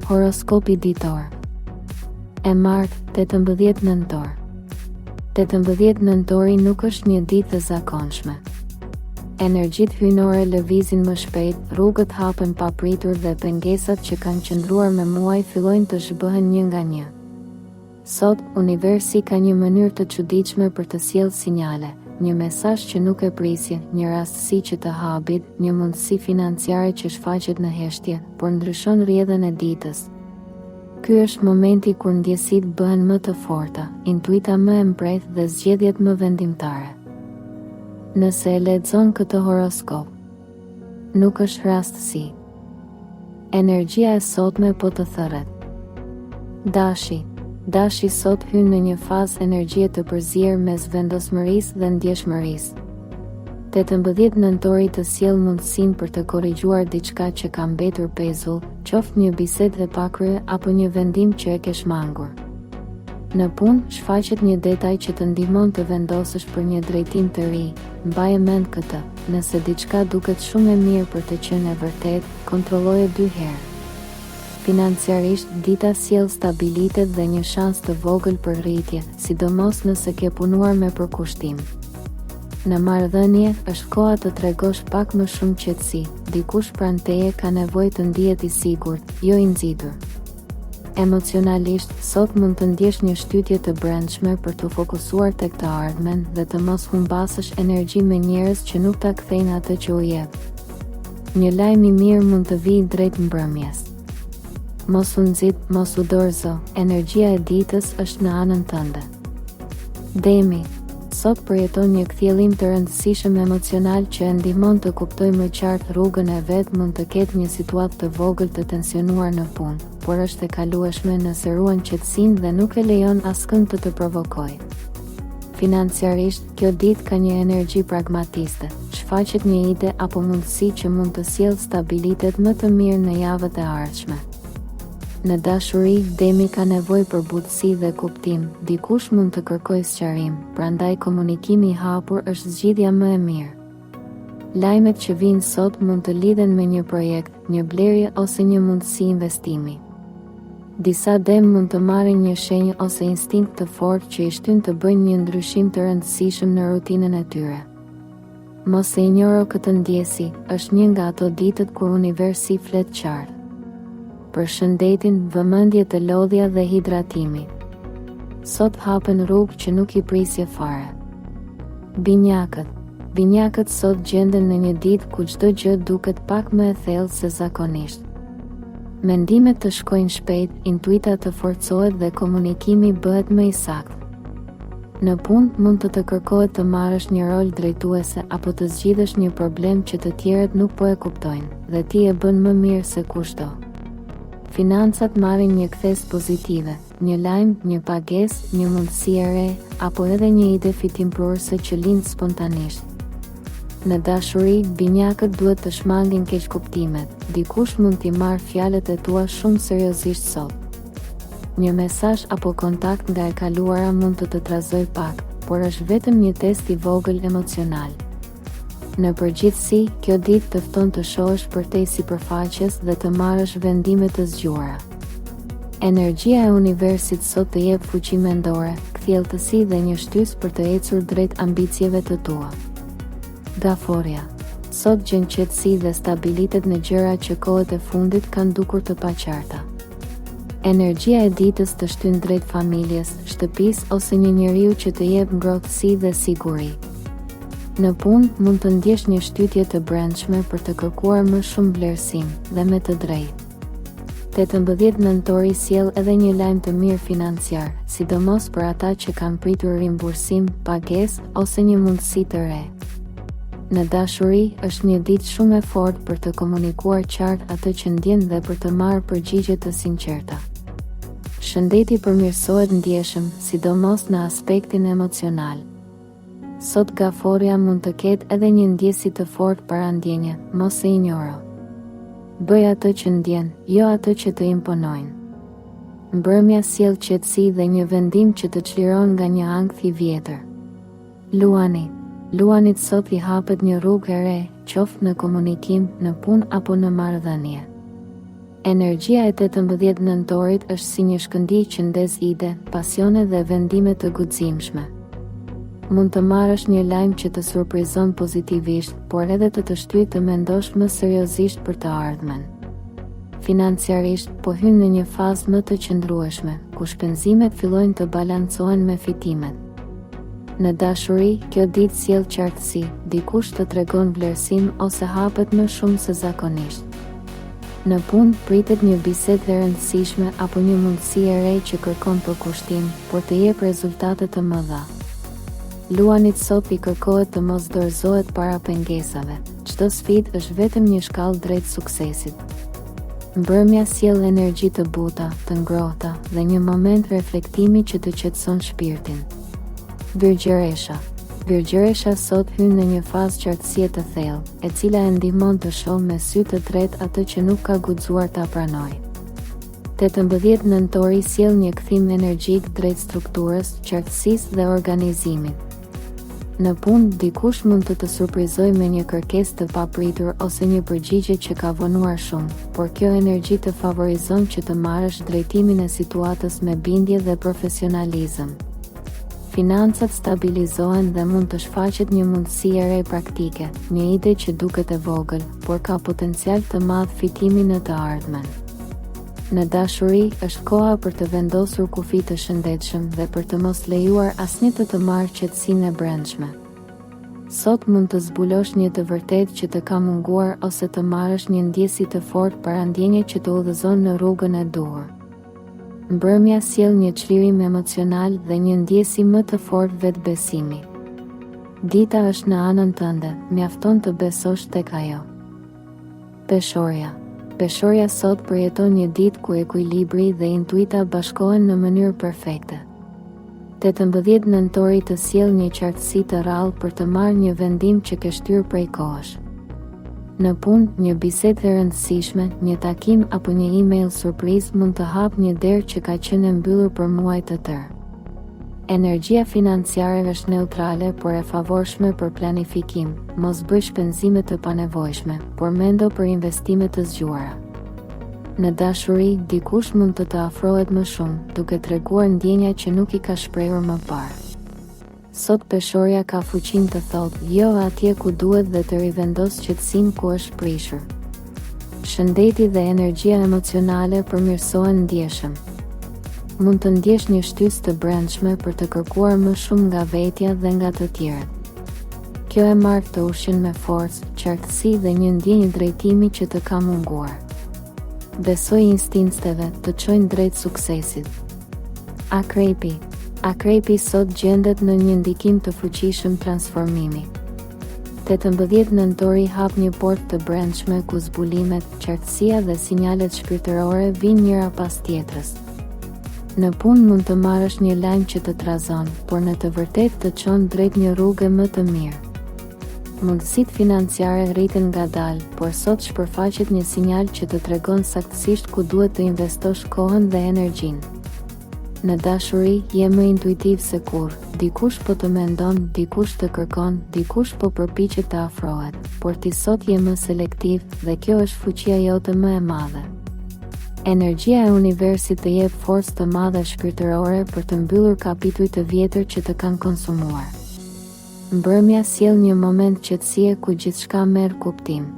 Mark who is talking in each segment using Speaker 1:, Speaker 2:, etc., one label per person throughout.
Speaker 1: Horoskopi ditor. E martë, 18 nëntor. 18 nëntori nuk është një ditë e zakonshme. Energjitë hyjnore lëvizin më shpejt, rrugët hapen pa pritur dhe pengesat që kanë qëndruar me muaj fillojnë të zhbëhen një nga një. Sot, universi ka një mënyrë të çuditshme për të sjellë sinjale, një mesazh që nuk e prisje, një rastësi që të habit, një mundësi financiare që shfaqet në heshtje, por ndryshon rrjedhën e ditës. Ky është momenti kur ndjesitë bëhen më të forta, intuita më e mprejtë dhe zgjedhjet më vendimtare. Nëse e lexon këtë horoskop, nuk është rastësi. Energjia e sotme po të thërret. Dashi sot hyn në një fazë energjie të përzier mes vendosmërisë dhe ndjeshmërisë. 18 nëntori të sjell mundësinë për të korrigjuar diçka që ka mbetur pezull, qoftë një bisedë e pakrye apo një vendim që e ke shmangur. Në punë, shfaqet një detaj që të ndihmon të vendosësh për një drejtim të ri. Mbaje mend këtë, nëse diçka duket shumë e mirë për të qenë e vërtetë, kontrolloje 2 herë. Financiarisht, dita sjell stabilitet dhe një shans të vogël për rritje, sidomos nëse ke punuar me përkushtim. Në marrëdhënie, është koha të tregosh pak më shumë qetësi, dikush pranë teje ka nevojë të ndihet i sigurt, jo i nxitur. Emocionalisht, sot mund të ndjesh një shtytje të brendshme për të fokusuar tek të ardhmen dhe të mos humbasësh energji me njerëz që nuk ta kthejnë atë që u jep. Një lajm i mirë mund të vijë drejt mbrëmjes. Mos u nxit, mos u dorëzo, energjia e ditës është në anën tënde. Demi, sot përjeton një kthjellim të rëndësishëm emocional që e ndihmon të kuptoj më qartë rrugën e vet. Mund të ketë një situatë të vogël të tensionuar në punë, por është e kalueshme nëse ruan qetësinë dhe nuk e lejon askënd të provokojë. Financiarisht, kjo ditë ka një energji pragmatiste, shfaqet një ide apo mundësi që mund të sjellë stabilitet më të mirë në javët e ardhshme. Në dashuri, Demi ka nevojë për butësi dhe kuptim, dikush mund të kërkojë sqarim, prandaj komunikimi i hapur është zgjidhja më e mirë. Lajmet që vijnë sot mund të lidhen me një projekt, një blerje ose një mundësi investimi. Disa dem mund të marrin një shenjë ose instinkt të fortë që i shtyn të bëjnë një ndryshim të rëndësishëm në rutinën e tyre. Mos e injoro këtë ndjesi, është një nga ato ditët kur universi flet qartë. Për shëndetin, vëmendje të lodhja dhe hidratimi. Sot hapen rrugë që nuk i prisje fare. Binjakët sot gjenden në një ditë ku çdo gjë duket pak më e thellë se zakonisht. Mendimet të shkojnë shpejt, intuita të forcohet dhe komunikimi bëhet më i saktë. Në punë mund të kërkohet të marrësh një rol drejtuese apo të zgjidhësh një problem që të tjerët nuk po e kuptojnë, dhe ti e bën më mirë se kushdo. Financat marrin një kthes pozitive, një lajm, një pagesë, një mundësi e re, apo edhe një ide fitimprurëse që lind spontanisht. Në dashuri, binjakët duhet të shmangin keqkuptimet, dikush mund t'i marrë fjalët e tua shumë seriozisht sot. Një mesazh apo kontakt nga e kaluara mund të trazoj pak, por është vetëm një test i vogël emocional. Në përgjithësi, kjo ditë të fton të shohësh përtej sipërfaqes dhe të marrësh vendime të zgjuara. Energjia e universit sot të jep fuqi mendore, kthjelltësi dhe një shtysë për të ecur drejt ambicieve të tua. Gaforia. Sot gjen qetësi dhe stabilitet në gjëra që kohët e fundit kanë dukur të paqarta. Energjia e ditës të shtyn drejt familjes, shtëpisë ose një njeriu që të jep ngrohtësi dhe siguri. Në punë, mund të ndjesh një shtytje të brendshme për të kërkuar më shumë vlerësim, dhe me të drejtë. 18 nëntori sjell edhe një lajm të mirë financiar, sidomos për ata që kanë pritur rimbursim, pagesë ose një mundësi të re. Në dashuri, është një ditë shumë e fortë për të komunikuar qartë atë që ndjen dhe për të marrë përgjigje të sinqerta. Shëndeti përmirësohet ndjeshëm, sidomos në aspektin emocional. Sot gaforia mund të ketë edhe një ndjesi të fortë parandjenje, mos e injoro. Bëj atë që ndjen, jo atë që të imponojnë. Mbrëmja sjell qetësi dhe një vendim që të çliron nga një ankth i vjetër. Luanit sot i hapet një rrugë e re, qoftë në komunikim, në punë apo në marrëdhënie. Energjia e 18 nëntorit është si një shkëndij që ndez ide, pasione dhe vendime të guximshme. Mund të marrësh një lajm që të surprizon pozitivisht, por edhe të shtyjë të mendosh më seriozisht për të ardhmen. Financiarisht, po hyn në një fazë më të qëndrueshme, ku shpenzimet fillojnë të balancohen me fitimet. Në dashuri, kjo ditë sjell qartësi, dikush të tregon vlerësim ose hapet më shumë se zakonisht. Në punë, pritet një bisedë e rëndësishme apo një mundësi e re që kërkon përkushtim, por të jep rezultate të mëdha. Luanit sot i kërkohet të mos dorëzohet para pengesave. Çdo sfidë është vetëm një shkallë drejt suksesit. Mbrëmja sjell energji të buta, të ngrohta dhe një moment reflektimi që të qetëson shpirtin. Virgjëresha sot hyn në një fazë qartësie të thellë, e cila e ndihmon të shohë me sy të tretë atë që nuk ka guxuar ta pranojë. 18 nëntori sjell një kthim energjik drejt strukturës, qartësisë dhe organizimit. Në punë, dikush mund të surprizojë me një kërkesë të papritur ose një përgjigje që ka vonuar shumë, por kjo energji të favorizon që të marrësh drejtimin e situatës me bindje dhe profesionalizëm. Financat stabilizohen dhe mund të shfaqet një mundësi e re praktike, një ide që duket e vogël, por ka potencial të madh fitimi në të ardhmen. Në dashuri, është koha për të vendosur kufi të shëndetshëm dhe për të mos lejuar asnjë të marrë qetësinë e brendshme. Sot mund të zbulosh një të vërtetë që të ka munguar ose të marrësh një ndjesi të fortë para ndjenje që të udhëzon në rrugën e duhur. Mbrëmja sjell një çlirim emocional dhe një ndjesi më të fortë vetbesimi. Dita është në anën tënde, mjafton të besosh tek ajo. Peshorja sot përjeton një ditë ku ekuilibri dhe intuita bashkohen në mënyrë perfekte. 18 nëntori të sjell një qartësi të rrallë për të marrë një vendim që ke shtyrë prej kohësh. Në punë, një bisedë e rëndësishme, një takim apo një email surprizë mund të hapë një derë që ka qenë mbyllur për muaj të tërë. Energjia financiare është neutrale por e favorshme për planifikim. Mos bëj shpenzime të panevojshme, por mendo për investime të zgjuara. Në dashuri, dikush mund të afrohet më shumë, duke treguar ndjenja që nuk i ka shprehur më parë. Sot peshorja ka fuqinë të thotë jo atje ku duhet dhe të rivendos qetësinë ku është prishur. Shëndeti dhe energjia emocionale përmirësohen ndjeshëm. Mund të ndjesh një shtysë të brendshme për të kërkuar më shumë nga vetja dhe nga të tjerët. Kjo e marr të ushqen me forcë, qartësi dhe një ndjenjë drejtimi që të ka munguar. Besoj instinkteve të çojnë drejt suksesit. Akrepi sot gjendet në një ndikim të fuqishëm transformimi. 18 nëntori hap një portë të brendshme ku zbulimet, qartësia dhe sinjalet shpirtërore vijnë njëra pas tjetrës. Në punë mund të marrësh një lajm që të trazon, por në të vërtetë të çon drejt një rruge më të mirë. Mundësitë financiare rriten ngadalë, por sot shpërfaqet një sinjal që të tregon saktësisht ku duhet të investosh kohën dhe energjinë. Në dashuri, je më intuitiv se kur, dikush po të mendon, dikush të kërkon, dikush po përpiqet të afrohet, por ti sot je më selektiv dhe kjo është fuqia jote më e madhe. Energjia e universit të jep forcë të madhe shpirtërore për të mbyllur kapituj të vjetër që të kanë konsumuar. Mbrëmja sjell një moment qetësie ku gjithçka merr kuptim.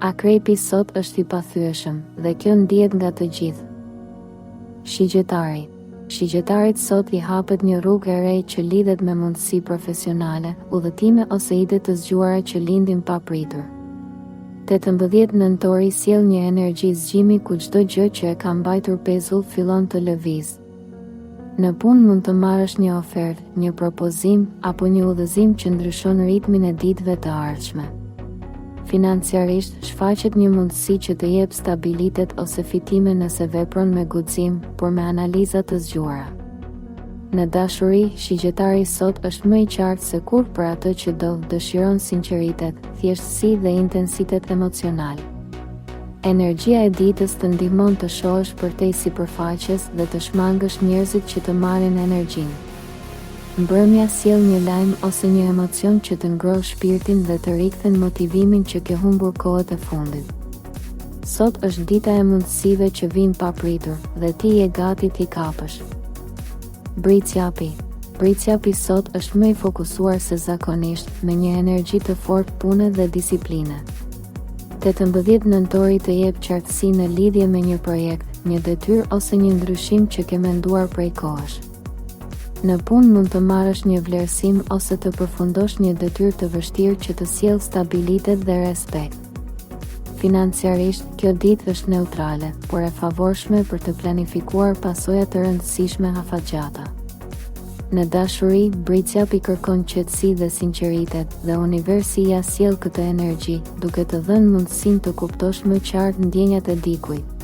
Speaker 1: Akrepi sot është i pathyeshëm dhe kjo ndihet nga të gjithë. Shigjetarit sot i hapet një rrugë e re që lidhet me mundësi profesionale, udhëtime ose ide të zgjuara që lindin pa pritur. 18 nëntori sjell një energji zgjimi ku çdo gjë që e ka mbajtur pezull fillon të lëvizë. Në punë mund të marrësh një ofertë, një propozim apo një udhëzim që ndryshon ritmin e ditëve të ardhshme. Financiarisht, shfaqet një mundësi që të jep stabilitet ose fitime nëse vepron me guxim, por me analiza të zgjuara. Në dashuri, shigjetari sot është më i qartë se kur për atë që dëshiron sinqeritet, thjeshtësi dhe intensitet emocional. Energjia e ditës të ndihmon të shohësh përtej sipërfaqes dhe të shmangësh njerëzit që të marrin energjinë. Mbrëmja sjell një lajm ose një emocion që të ngroh shpirtin dhe të rikthen motivimin që ke humbur kohët e fundit. Sot është dita e mundësive që vijnë papritur dhe ti je gati t'i kapësh. Bricjapi. Bricjapi sot është më i fokusuar se zakonisht, me një energji të fortë pune dhe disipline. 18 nëntori të jep qartësi në lidhje me një projekt, një detyrë ose një ndryshim që ke menduar prej kohësh. Në punë mund të marrësh një vlerësim ose të përfundosh një detyrë të vështirë që të sjellë stabilitet dhe respekt. Financiarisht, kjo ditë është neutrale, por e favorshme për të planifikuar pasoja të rëndësishme afatgjata. Në dashuri, bricjapi kërkon qetësi dhe sinqeritet, dhe universi ja sjell këtë energji, duke të dhënë mundësinë të kuptosh më qartë ndjenjat e dikujt.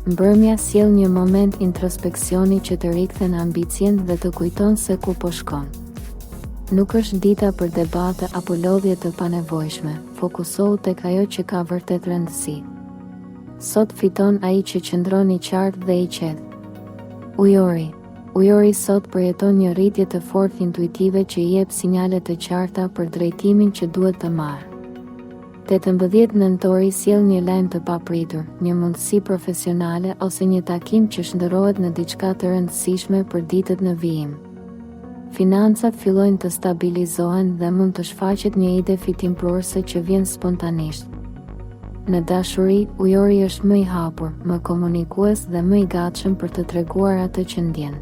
Speaker 1: Mbrëmja sjell një moment introspeksioni që të rikthen ambicien dhe të kujton se ku po shkon. Nuk është dita për debate apo lodhje të panevojshme, fokusohu tek ajo që ka vërtet rëndësi. Sot fiton ai që qëndron i qartë dhe i qetë. Ujori. Ujori sot përjeton një rritje të fortë intuitive që i jep sinjale të qarta për drejtimin që duhet të marrë. 18 nëntori sjell një lajm të papritur, një mundësi profesionale ose një takim që shndërrohet në diçka të rëndësishme për ditët në vijim. Financat fillojnë të stabilizohen dhe mund të shfaqet një ide fitimprurëse që vjen spontanisht. Në dashuri, ujori është më i hapur, më komunikues dhe më i gatshëm për të treguar atë që ndjen.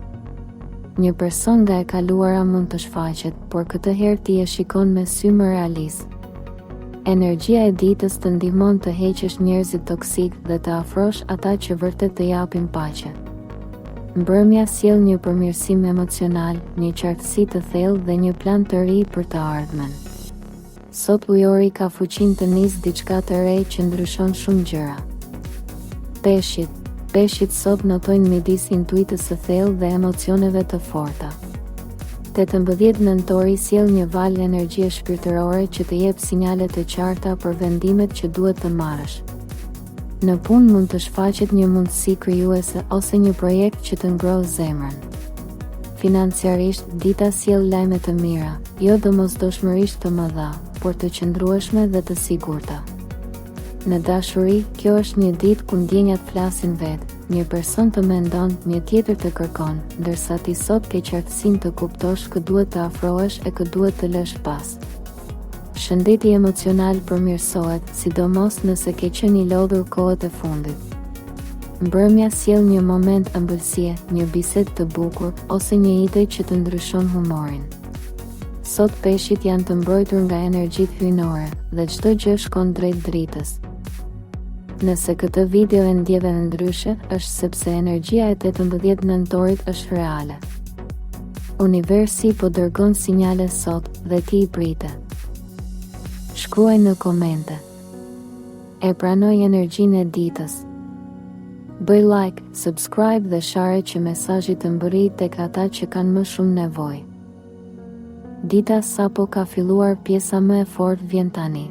Speaker 1: Një person nga e kaluara mund të shfaqet, por këtë herë ti e shikon me sy më realist. Energjia e ditës të ndihmon të heqësh njerëzit toksik dhe të afrosh ata që vërtet të japin paqe. Mbrëmja sjell një përmirësim emocional, një qartësi të thellë dhe një plan të ri për të ardhmen. Sot ujori ka fuqinë të nisë diçka të re që ndryshon shumë gjëra. Peshqit. Peshqit sot notojnë midis intuitës së thellë dhe emocioneve të forta. 18 nëntori sjell një valë energjie shpirtërore që të jep sinjale të qarta për vendimet që duhet të marrësh. Në punë mund të shfaqet një mundësi krijuese ose një projekt që të ngrohë zemrën. Financiarisht, dita sjell lajme të mira, jo domosdoshmërisht të mëdha, por të qëndrueshme dhe të sigurta. Në dashuri, kjo është një ditë ku ndjenjat flasin vetë, një person të mendon, një tjetër të kërkon, ndërsa ti sot ke qartësinë të kuptosh kë duhet të afrohesh e kë duhet të lësh pas. Shëndeti emocional përmirësohet, sidomos nëse ke qenë i lodhur kohët e fundit. Mbrëmja sjell një moment ëmbëlsie, një bisedë të bukur ose një ide që të ndryshon humorin. Sot peshqit janë të mbrojtur nga energjitë hyjnore dhe çdo gjë shkon drejt dritës. Nëse këtë video e ndjeve ndryshe, është sepse energjia e 18 nëntorit është reale. Universi po dërgon sinjale sot dhe ti i prite. Shkruaj në komente. E pranoj energjinë e ditës. Bëj like, subscribe dhe share që mesazhi të mbërrijë tek ata që kanë më shumë nevojë. Dita sapo ka filluar, pjesa më e fortë vjen tani.